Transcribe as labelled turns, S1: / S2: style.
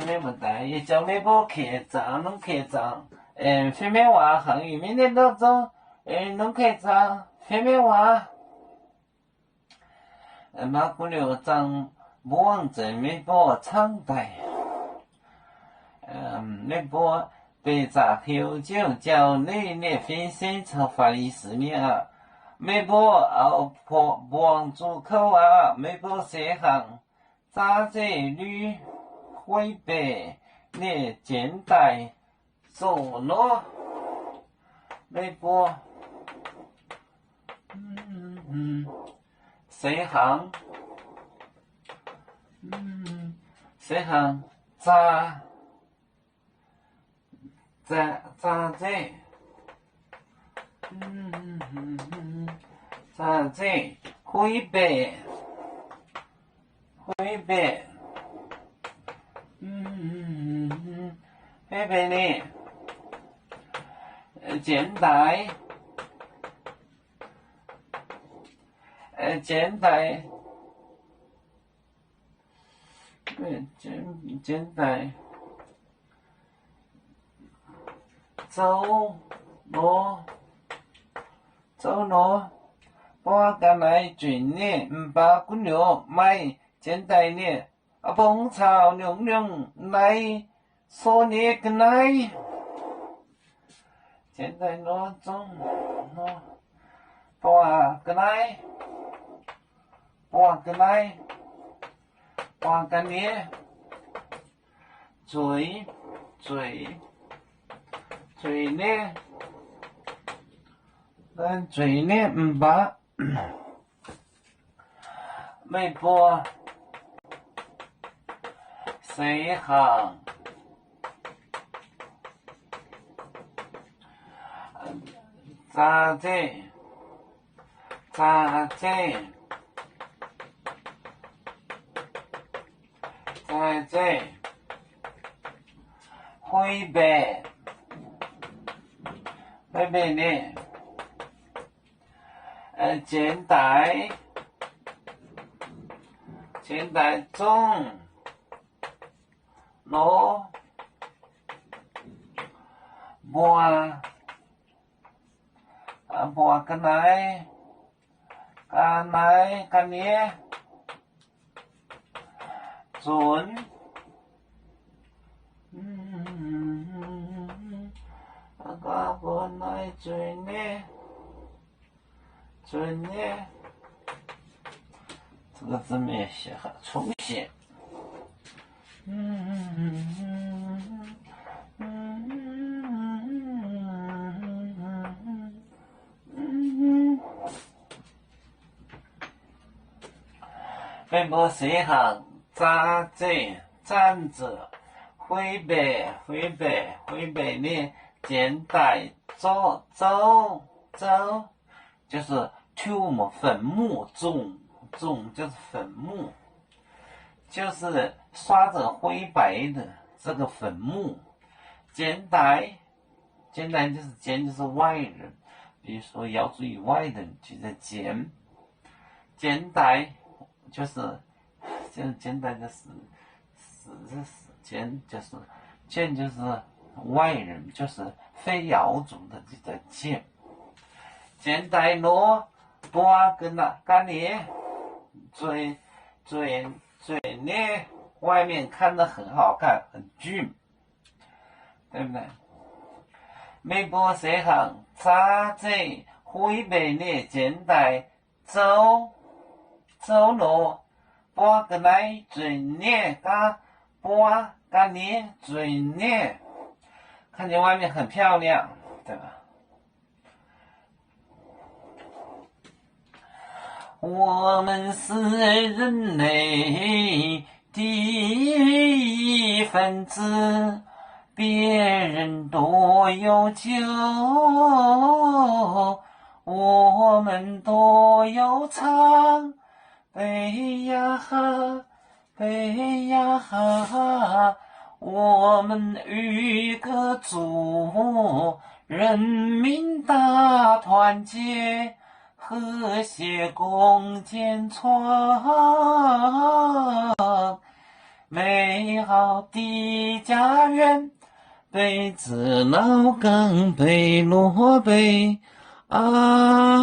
S1: 你们大爷叫你不客栈，弄客栈。后面话汉语明天都走，弄客栈，后面话。马姑娘长不往正面波长带。那波被炸后就叫你分身成法律寺面啊。没波熬破不往住口啊，没波谁行，炸这女灰白你简带走咯，没波谁行谁行炸这炸这灰白灰白灰白呢简带简带简带走咯，我刚来转呢，把姑娘买简带呢，碰草娘娘来说你个来，简带咯中咯，把个来，把个来，把个呢，嘴呢。但嘴呢把没播谁行咋这灰白呢简带中罗播个来个呢准个播来准呢这个字没写好，重写。微博谁行站着，灰白呢简带走，就是tomb坟墓中就是坟墓，就是刷着灰白的这个坟墓。简带就是就是外人，比如说要注意外人就在简带就是简带就是就是外人，就是非瑶族的就在简带罗多跟那干你嘴呢外面看着很好看很俊，对不对？没播谁行咋这灰白呢简带走咯，播个来嘴呢播个你嘴呢，看见外面很漂亮，对吧？我们是人类的一份子，别人多有酒，我们多有唱，杯呀哈，我们与个族，人民大团结，和谐共建创美好的家园，被子老梗被落杯啊。